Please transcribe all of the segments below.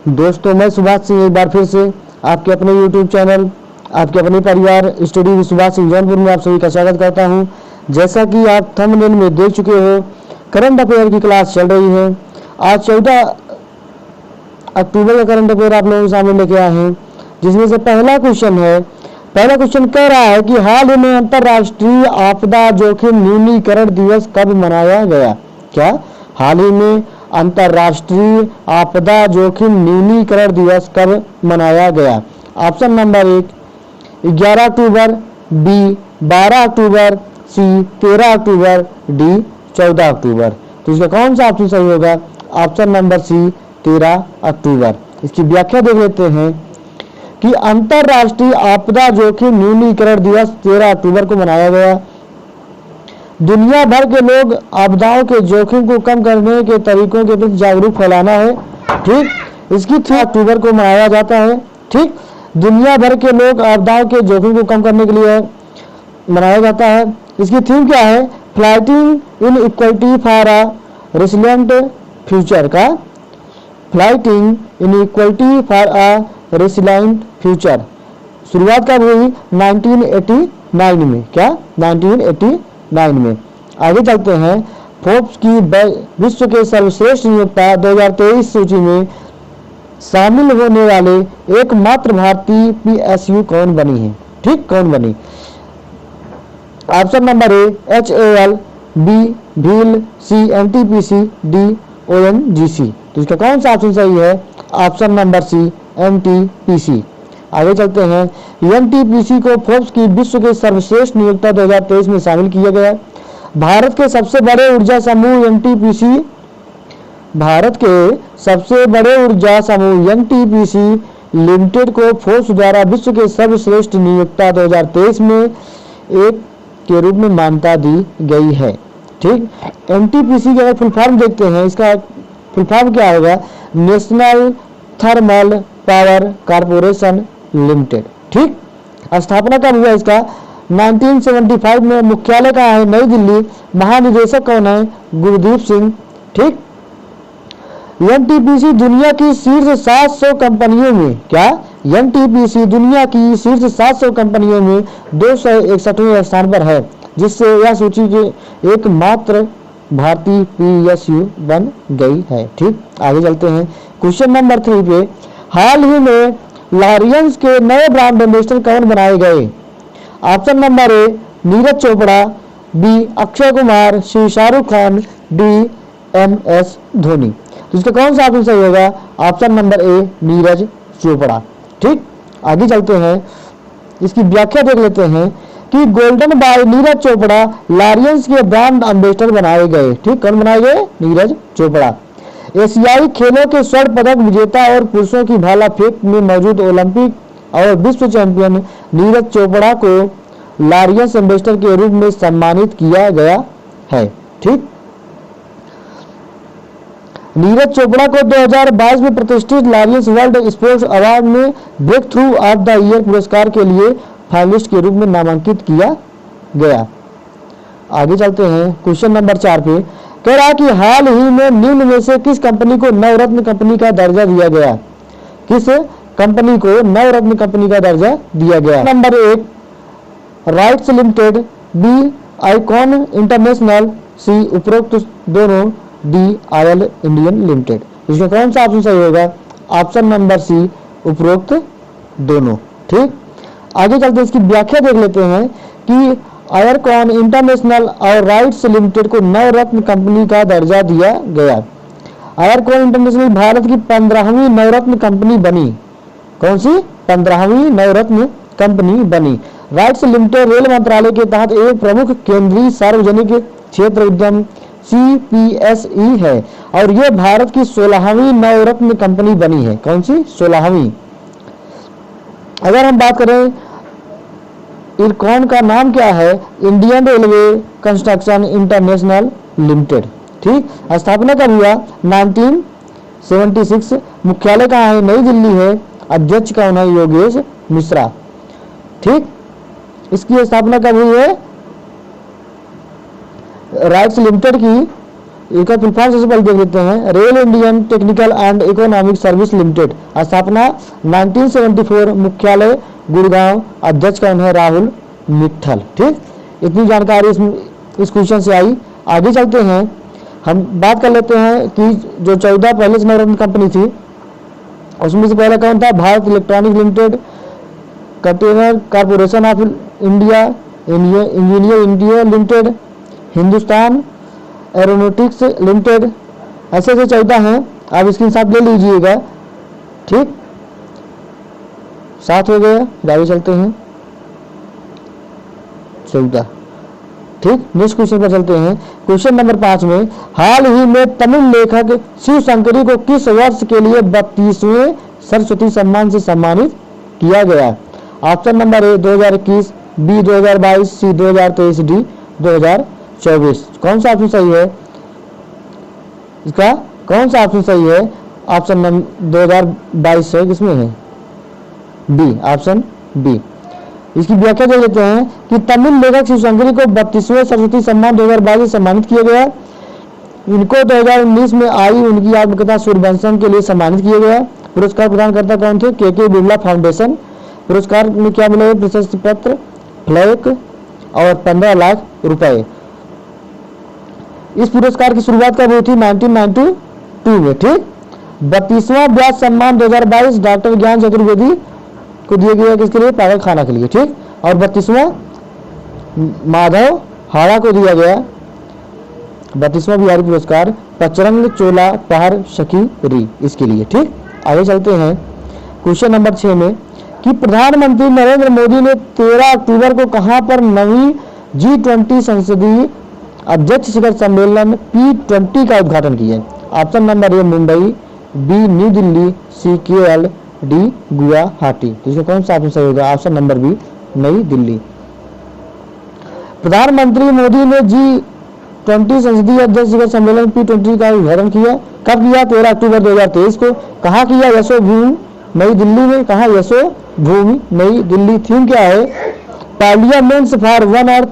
दोस्तों, मैं सुभाष सिंह एक बार फिर से आपके अपने YouTube चैनल, आपके अपने परिवार स्टडी सुभाष सिंह जौनपुर में आप सभी का स्वागत करता हूं। जैसा कि आप थंबनेल में देख चुके हो, करंट अफेयर की क्लास चल रही है। आज 14 अक्टूबर का करंट अफेयर आप लोगों के सामने लेके आए हैं, जिसमें से पहला क्वेश्चन कह रहा है कि हाल ही में अंतर्राष्ट्रीय आपदा जोखिम न्यूनीकरण दिवस कब मनाया गया। क्या हाल ही में अंतर्राष्ट्रीय आपदा जोखिम न्यूनीकरण दिवस कब मनाया गया? ऑप्शन नंबर 1 11 अक्टूबर, बी 12 अक्टूबर, सी 13 अक्टूबर, डी 14 अक्टूबर। तो इसका कौन सा ऑप्शन सही होगा? ऑप्शन नंबर सी 13 अक्टूबर। इसकी व्याख्या देख लेते हैं कि अंतर्राष्ट्रीय आपदा जोखिम न्यूनीकरण दिवस 13 अक्टूबर को मनाया गया। दुनिया भर के लोग आपदाओं के जोखिम को कम करने के तरीकों के प्रति जागरूक फैलाना है। ठीक, इसकी 3 अक्टूबर को मनाया जाता है। ठीक, दुनिया भर के लोग आपदाओं के जोखिम को कम करने के लिए मनाया जाता है। इसकी थीम क्या है? Fighting inequality for a resilient future का fighting inequality for a resilient future शुरुआत कब हुई? 1989 में। क्या? 1989 में। आगे चलते हैं। फोर्ब्स की विश्व के सर्वश्रेष्ठ नियोक्ता 2023 सूची में शामिल होने वाले एकमात्र भारतीय PSU कौन बनी है? ठीक, कौन बनी? Option number A HAL, B भील, सी NTPC, डी ONGC। तो इसका कौन सा ऑप्शन सही है? Option number C NTPC। आगे चलते हैं। NTPC को फोर्ब्स की विश्व के सर्वश्रेष्ठ नियोक्ता 2023 में शामिल किया गया। भारत के सबसे बड़े ऊर्जा समूह NTPC लिमिटेड को फोर्ब्स द्वारा विश्व के सर्वश्रेष्ठ नियोक्ता 2023 में एक के रूप में मान्यता दी गई है। ठीक, NTPC की अगर फुल फॉर्म देखते हैं, इसका फुल फॉर्म क्या होगा? National thermal power corporation limited. ठीक, स्थापना कब हुआ इसका? 1975 में। मुख्यालय कहाँ है? नई दिल्ली। महानिदेशक कौन है? गुरदीप सिंह। ठीक, NTPC दुनिया की शीर्ष 700 कंपनियों में क्या? NTPC दुनिया की शीर्ष 700 कंपनियों में 261वें स्थान पर है, जिससे यह सूची के एकमात्र भारतीय PSU बन गई है। ठीक, आगे चलते हैं। क्वेश्चन नंबर 3 पे, हाल ही में लॉरियंस के नए ब्रांड एम्बेसडर कौन बनाए गए? Option number A Neeraj Chopra, B Akshay Kumar, C Shahrukh Khan, D MS Dhoni. तो इसका कौन सा ऑप्शन सही होगा? Option number A Neeraj Chopra. ठीक, आगे चलते हैं। इसकी व्याख्या देख लेते हैं कि golden boy Neeraj Chopra Laureus के ब्रांड एम्बेसडर बनाए गए। ठीक, कौन बनाए गए? नीरज चोपड़ा। एशियाई खेलों के स्वर्ण पदक विजेता और पुरुषों की भाला फेंक में मौजूद ओलंपिक और विश्व चैंपियन नीरज चोपड़ा को लॉरियंस एम्बेसडर के रूप में सम्मानित किया गया है। ठीक, नीरज चोपड़ा को 2022 में प्रतिष्ठित लॉरियंस वर्ल्ड स्पोर्ट्स अवार्ड में breakthrough of the year पुरस्कार के लिए फाइनलिस्ट के रूप में नामांकित किया गया। आगे चलते हैं। क्वेश्चन नंबर 4 पे कह रहा है कि हाल ही में निम्न में से किस कंपनी को नवरत्न कंपनी का दर्जा दिया गया? किस कंपनी को नवरत्न कंपनी का दर्जा दिया गया? Number 1 rights limited, B icon international, C उपरोक्त दोनों, डी ऑयल इंडियन लिमिटेड। इसका कौन सा ऑप्शन सही होगा? ऑप्शन नंबर सी उपरोक्त दोनों। ठीक, आगे चलते इसकी व्याख्या देख लेते हैं कि आयरकॉन इंटरनेशनल और राइट्स लिमिटेड को नवरत्न कंपनी का दर्जा दिया गया। आयरकॉन इंटरनेशनल भारत की 15वीं नवरत्न कंपनी बनी। कौन सी? 15वीं नवरत्न कंपनी बनी। राइट्स लिमिटेड रेल मंत्रालय के तहत एक प्रमुख केंद्रीय सार्वजनिक क्षेत्र उद्यम CPSE है और यह भारत की 16वीं नवरत्न कंपनी बनी है। कौन सी? 16वीं। अगर हम बात करें इरकॉन का नाम क्या है? Indian railway construction international limited. ठीक, स्थापना कब हुआ? 1976। मुख्यालय कहाँ है? नई दिल्ली है। अध्यक्ष कौन है? योगेश मिश्रा। ठीक, इसकी स्थापना कब हुई है? राइट्स लिमिटेड की इसका फुल फॉर्म सबसे पहले देख लेते हैं। Rail Indian technical and economic service limited, स्थापना 1974, मुख्यालय गुड़गांव, अध्यक्ष कौन है? राहुल मित्तल। ठीक, इतनी जानकारी इस क्वेश्चन से आई। आगे चलते हैं, हम बात कर लेते हैं कि जो 14 पहले नवरत्न कंपनी थी उसमें से पहला कौन था? Bharat electronic limited, container corporation of India, engineer India limited, Hindustan aeronautics limited, ऐसे 14 हैं। आप स्क्रीन शॉट ले लीजिएगा। ठीक, 7 हो गया। आगे चलते हैं, 14। ठीक, नेक्स्ट क्वेश्चन पर चलते हैं। क्वेश्चन नंबर 5 में, हाल ही में तमिल लेखक शिव शंकरी को किस वर्ष के लिए 32वें सरस्वती सम्मान से सम्मानित किया गया? Option number A 2021, B 2022, C 2023, D 2024। कौन सा ऑप्शन सही है? इसका कौन सा ऑप्शन सही है? ऑप्शन नंबर 2022 है, किसमें है? B, option B. इसकी व्याख्या दे देते हैं कि तमिल लेखक शिव शंकरी को 32वें सरस्वती सम्मान 2022 से सम्मानित किया गया। इनको 2019 में आई उनकी आत्मकथा सूर्यवंशम के लिए सम्मानित किया गया। पुरस्कार प्रदानकर्ता कौन थे? के बिरला फाउंडेशन। पुरस्कार में क्या मिले? प्रशस्ति पत्र, फ्लैग और 15 लाख रुपए। इस पुरस्कार की शुरुआत कब हुई थी? 1992 में। ठीक, 32वां व्यास सम्मान 2022 डॉक्टर ज्ञान चतुर्वेदी को दिया गया, किसके लिए? पागल खाना के लिए। ठीक, और 32वां माधव हाड़ा को दिया गया 32वां बिहारी पुरस्कार पचरंग चोला पहाड़ शकी री, इसके लिए। ठीक, आगे चलते हैं क्वेश्चन नंबर 6 में कि प्रधानमंत्री नरेंद्र मोदी ने 13 अक्टूबर को कहां पर 9वीं G20 संसदीय अध्यक्ष शिखर सम्मेलन P20 का उद्घाटन किया? Option number A Mumbai, B New Delhi, C KL, D Guwahati. तो इसका कौन सा ऑप्शन सही होगा? ऑप्शन नंबर बी नई दिल्ली। प्रधानमंत्री मोदी ने G20 संसदीय अध्यक्ष शिखर सम्मेलन P20 का उद्घाटन किया। कब किया? 13 अक्टूबर 2023 को। कहाँ किया? यशोभूमि नई दिल्ली में। कहाँ? यशोभूमि नई दिल्ली। थीम क्या है? Parliaments for one earth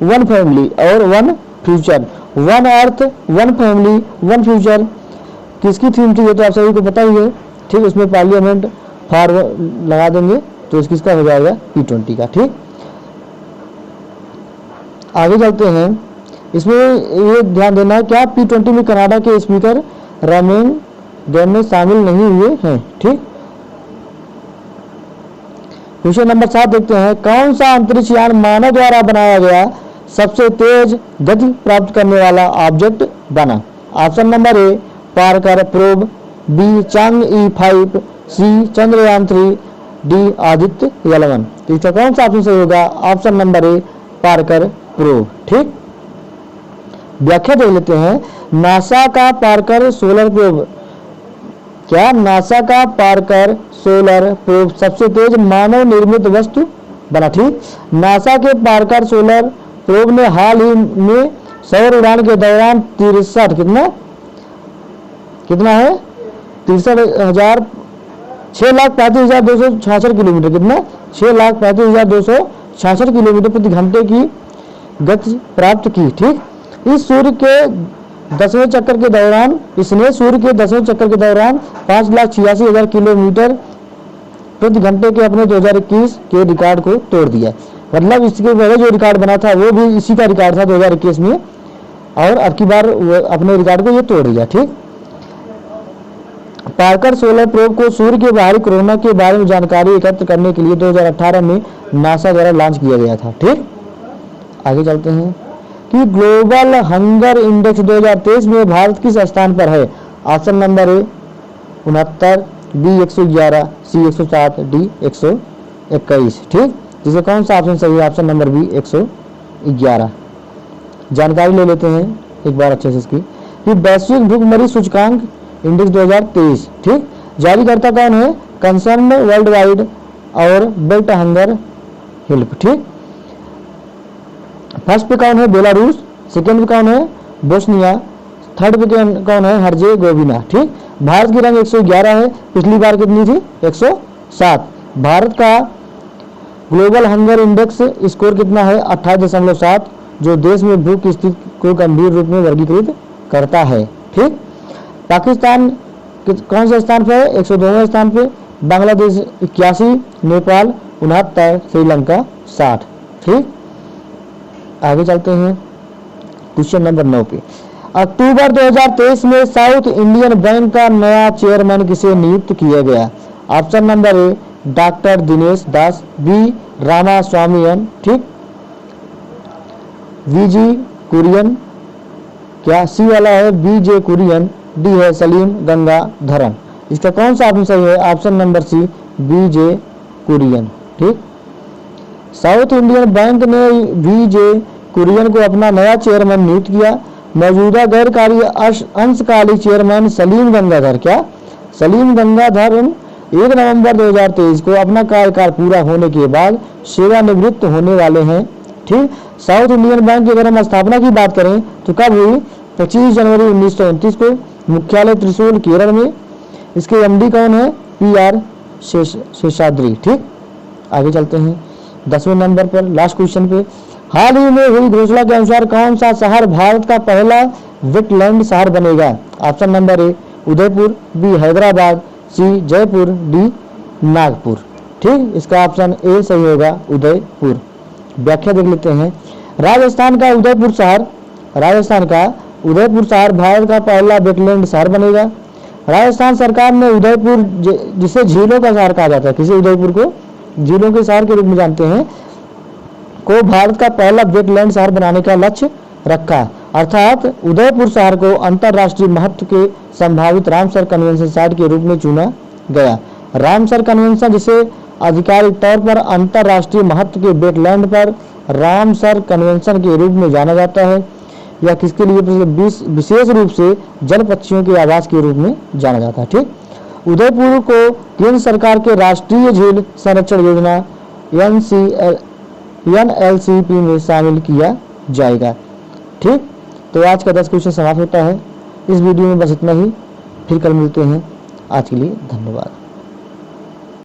one family और one future. One earth one family one future किसकी थीम थी? ये तो आप सभी को पता ही है। ठीक, उसमें पार्लियामेंट फॉर लगा देंगे तो किसका हो जाएगा? P20 का। ठीक, आगे चलते हैं। इसमें ये ध्यान देना है क्या P20 में कनाडा के स्पीकर रामेन में शामिल नहीं हुए हैं। ठीक, क्वेश्चन नंबर 7 देखते हैं। कौन सा अंतरिक्ष यान मानव द्वारा बनाया गया सबसे तेज गति प्राप्त करने वाला ऑब्जेक्ट बना? Option number A Parker probe, B Chang E5, C Chandrayaan 3, D Aditya L1। तो इसका कौन सा ऑप्शन सही होगा? Option number A Parker probe. ठीक, व्याख्या देख लेते हैं। नासा का पार्कर सोलर प्रोब, क्या नासा का पार्कर सोलर प्रोब सबसे तेज मानव निर्मित वस्तु बना? ठीक, नासा के पार्कर सोलर प्रोब ने हाल ही में सौर उड़ान के दौरान 63 कितना है? 6,35,266 किलोमीटर, कितना? 6,35,266 किलोमीटर प्रति घंटे की गति प्राप्त की। ठीक, इस सूर्य के 10वें चक्कर के दौरान इसने सूर्य के 10वें चक्कर के दौरान 5,86,000 किलोमीटर प्रति घंटे के अपने 2021 के रिकॉर्ड को तोड़ दिया। मतलब इसके पहले जो रिकॉर्ड बना था वो भी इसी का रिकॉर्ड था 2021 में, और अब की बार अपने रिकॉर्ड को ये तोड़ दिया। ठीक, पार्कर सोलर प्रोब को सूर्य के बाहरी कोरोना के बारे में जानकारी एकत्र करने के लिए 2018 में नासा द्वारा लॉन्च किया गया था। ठीक, आगे चलते हैं कि ग्लोबल हंगर इंडेक्स 2023 में भारत किस स्थान पर है? Option number A 69, B 111, C 107, D 121। ठीक, जिसका कौन सा ऑप्शन सही है? Option number B 111। जानकारी ले लेते हैं एक बार अच्छे से इसकी कि वैश्विक भूखमरी सूचकांक इंडेक्स 2023। ठीक, जारीकर्ता कौन है? कंसर्न वर्ल्ड वाइड और बेल्ट हंगर हेल्प। ठीक, फर्स्ट पे कौन है? बेलारूस। सेकंड पे कौन है? बोस्निया। थर्ड पे कौन है? हर्जेगोविना। ठीक, भारत की रैंक 111 है। पिछली बार कितनी थी? 107। भारत का ग्लोबल हंगर इंडेक्स स्कोर कितना है? 28.7, जो देश में भूख की स्थिति को गंभीर रूप में वर्गीकृत करता है। ठीक, पाकिस्तान कौन से स्थान पे है? 102वें स्थान पे, बांग्लादेश 81, नेपाल 69, श्रीलंका 60। ठीक, आगे चलते हैं क्वेश्चन नंबर 9 पे। अक्टूबर 2023 में साउथ इंडियन बैंक का नया चेयरमैन किसे नियुक्त किया गया? Option number A doctor Dinesh Das, B Rama Swamiyan, ठीक, वीजी कुरियन, क्या सी वाला है बीजे कुरियन, डी है सलीम गंगाधरन। इसका कौन सा ऑप्शन सही है? ऑप्शन नंबर सी बीजे कुरियन। ठीक, साउथ इंडियन बैंक ने बीजे कुरियन को अपना नया चेयरमैन नियुक्त किया। मौजूदा गैरकारी अंशकालिक चेयरमैन सलीम गंगाधर, क्या सलीम गंगाधरन 1 नवंबर 2023 को अपना कार्यकाल पूरा होने के बाद सेवानिवृत्त होने वाले हैं। ठीक, साउथ इंडियन बैंक की अगर हम स्थापना की बात करें तो कब हुई? 25 जनवरी 1929 को, मुख्यालय त्रिशूल केरल में। इसके एमडी कौन है? PR शेषाद्री। ठीक, आगे चलते हैं 10वें नंबर पर, लास्ट क्वेश्चन पे। हाल ही में हुई घोषणा के अनुसार कौन सा शहर भारत का पहला वेटलैंड शहर बनेगा? Option number A Udaipur, B Hyderabad, C Jaipur, D Nagpur. ठीक, इसका ऑप्शन ए सही होगा, उदयपुर। व्याख्या देख लेते हैं। राजस्थान का उदयपुर शहर भारत का पहला वेटलैंड शहर बनेगा। राजस्थान सरकार ने उदयपुर, जिसे झीलों का शहर कहा जाता है, किसी उदयपुर को झीलों के शहर के रूप में जानते हैं, को भारत का पहला वेटलैंड शहर बनाने का लक्ष्य रखा। अर्थात उदयपुर शहर को अंतरराष्ट्रीय महत्व के संभावित रामसर कन्वेंशन साइट के रूप में चुना गया। रामसर कन्वेंशन, जिसे आधिकारिक तौर पर अंतरराष्ट्रीय महत्व के वेटलैंड पर रामसर कन्वेंशन के रूप में जाना जाता है, या किसके लिए? विशेष रूप से जल पक्षियों के आवास के रूप में जाना जाता है। ठीक, उदयपुर को केंद्र सरकार के राष्ट्रीय झील संरक्षण योजना NLCP में शामिल किया जाएगा। ठीक, तो आज का 10 क्वेश्चन समाप्त होता है। इस वीडियो में बस इतना ही, फिर कल मिलते हैं। आज के लिए धन्यवाद।